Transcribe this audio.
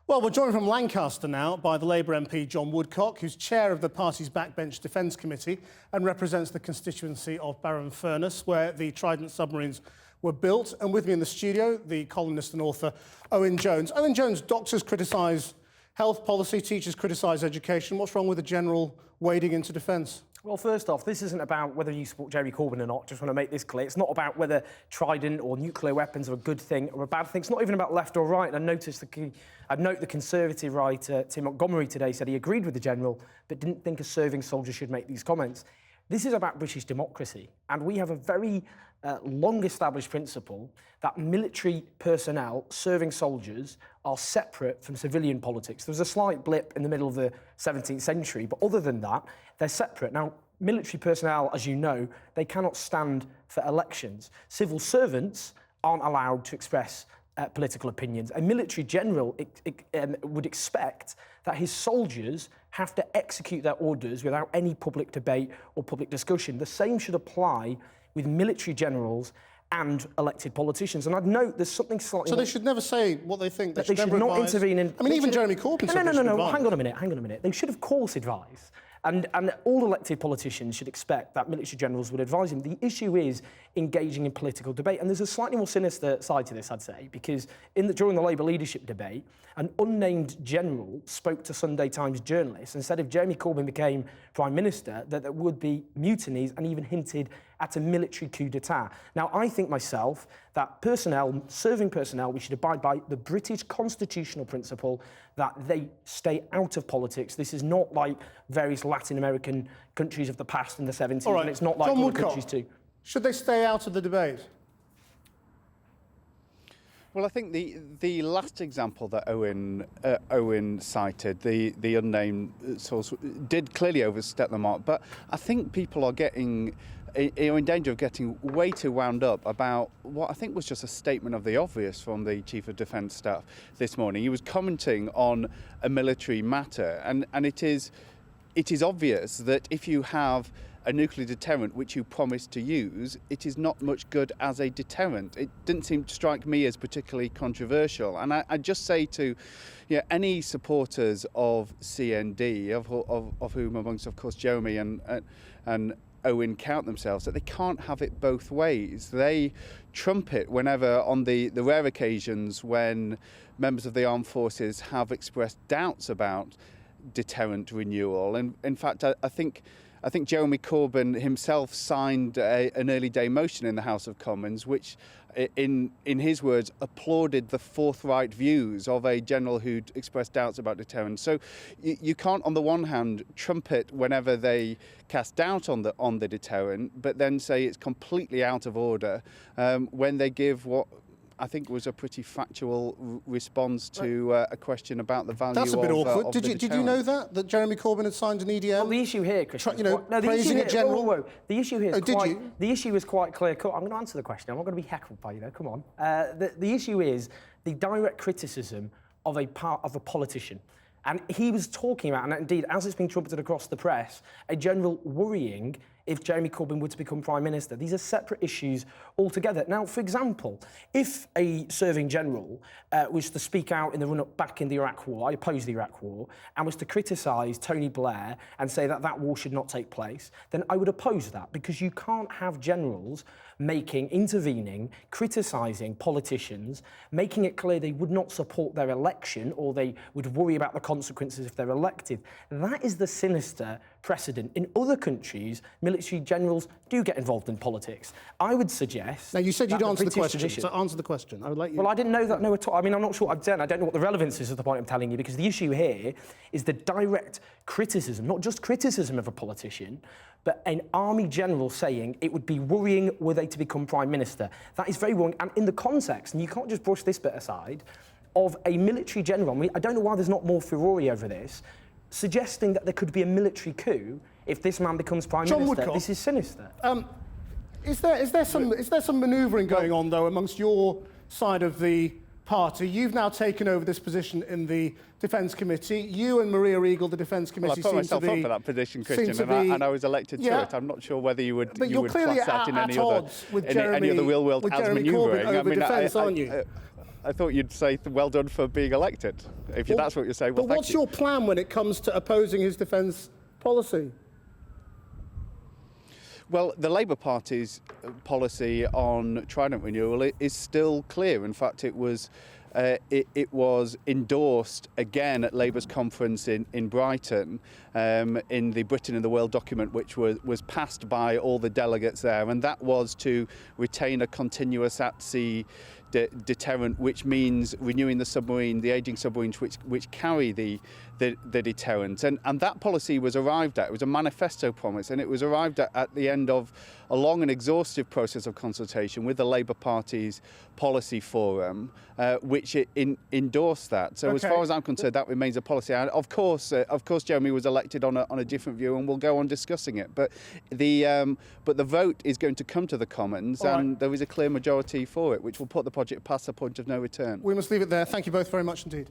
Well, we're joined from Lancaster now by the Labour MP John Woodcock, who's chair of the party's Backbench Defence Committee and represents the constituency of Barrow-in-Furness, where the Trident submarines were built. And with me in the studio, the columnist and author Owen Jones. Owen Jones, doctors criticise health policy, teachers criticise education. What's wrong with the general wading into defence? Well, first off, this isn't about whether you support Jeremy Corbyn or not. Just want to make this clear. It's not about whether Trident or nuclear weapons are a good thing or a bad thing. It's not even about left or right. And I'd note the Conservative writer Tim Montgomery today said he agreed with the General, but didn't think a serving soldier should make these comments. This is about British democracy, and we have a very long-established principle that military personnel, serving soldiers, are separate from civilian politics. There was a slight blip in the middle of the 17th century, but other than that, they're separate. Now, military personnel, as you know, they cannot stand for elections. Civil servants aren't allowed to express political opinions. A military general would expect that his soldiers have to execute their orders without any public debate or public discussion. The same should apply with military generals and elected politicians. And I'd note there's something slightly... So they should never say what they think. They should not intervene in... I mean, even Jeremy Corbyn said No, hang on a minute. They should, of course, advise. And all elected politicians should expect that military generals would advise him. The issue is engaging in political debate. And there's a slightly more sinister side to this, I'd say, because during the Labour leadership debate, an unnamed general spoke to Sunday Times journalists and said if Jeremy Corbyn became Prime Minister, that there would be mutinies, and even hinted at a military coup d'etat. Now, I think myself that serving personnel, we should abide by the British constitutional principle that they stay out of politics. This is not like various Latin American countries of the past in the 70s, All right. and it's not like other countries too. Should they stay out of the debate? Well, I think the last example that Owen cited, the unnamed source, did clearly overstep the mark. But I think people are in danger of getting way too wound up about what I think was just a statement of the obvious from the Chief of Defence Staff this morning. He was commenting on a military matter, and it is obvious that if you have a nuclear deterrent which you promise to use, it is not much good as a deterrent. It didn't seem to strike me as particularly controversial. And I just say to any supporters of CND, of whom amongst, of course, Jeremy and Owen count themselves, that they can't have it both ways. They trumpet whenever, on the rare occasions when members of the armed forces have expressed doubts about deterrent renewal. And in fact, I think Jeremy Corbyn himself signed an early day motion in the House of Commons, which, in his words, applauded the forthright views of a general who'd expressed doubts about deterrence. So you can't, on the one hand, trumpet whenever they cast doubt on the deterrent, but then say it's completely out of order when they give what I think was a pretty factual response to a question about the value of... That's a bit awkward. Did you know that Jeremy Corbyn had signed an EDM? Well, the issue here, Christian... praising a general... Whoa. The issue here is The issue is quite clear-cut. I'm going to answer the question. I'm not going to be heckled by you, come on. The issue is the direct criticism of a politician. And he was talking about, and indeed, as it's been trumpeted across the press, a general worrying if Jeremy Corbyn were to become Prime Minister. These are separate issues altogether. Now, for example, if a serving general was to speak out in the run-up back in the Iraq War, I opposed the Iraq War, and was to criticise Tony Blair and say that that war should not take place, then I would oppose that, because you can't have generals intervening, criticising politicians, making it clear they would not support their election or they would worry about the consequences if they're elected. That is the sinister precedent. In other countries, military generals do get involved in politics. I would suggest... Now, you said you'd answer the question, so answer the question. I would like you... Well, I didn't know that, no, at all. I mean, I'm not sure, I don't know what the relevance is of the point I'm telling you, because the issue here is the direct criticism, not just criticism of a politician, but an army general saying it would be worrying were they to become Prime Minister. That is very wrong. And in the context, and you can't just brush this bit aside, of a military general, I don't know why there's not more furore over this, suggesting that there could be a military coup if this man becomes Prime Minister. Woodcock, this is sinister. Is there some manoeuvring going on, though, amongst your side of the party? You've now taken over this position in the Defence Committee. You and Maria Regal, the Defence Committee, well, I put myself up for that position, Christian, and I was elected to it. I'm not sure whether you would class that in any other real-world as manoeuvring. Over defence, aren't you? I thought you'd say well done for being elected. If that's what you're saying, well, but what's your plan when it comes to opposing his defence policy? Well, the Labour Party's policy on Trident renewal is still clear. In fact, it was endorsed again at Labour's conference in Brighton in the Britain in the World document, which was passed by all the delegates there, and that was to retain a continuous at-sea deterrent, which means renewing the ageing submarines which carry the deterrent. And that policy was arrived at. It was a manifesto promise, and it was arrived at the end of a long and exhaustive process of consultation with the Labour Party's policy forum, which endorsed that. So as far as I'm concerned, that remains a policy. And of course, Jeremy was elected on a different view, and we'll go on discussing it. But the vote is going to come to the Commons, and there is a clear majority for it, which will put the project past the point of no return. We must leave it there. Thank you both very much indeed.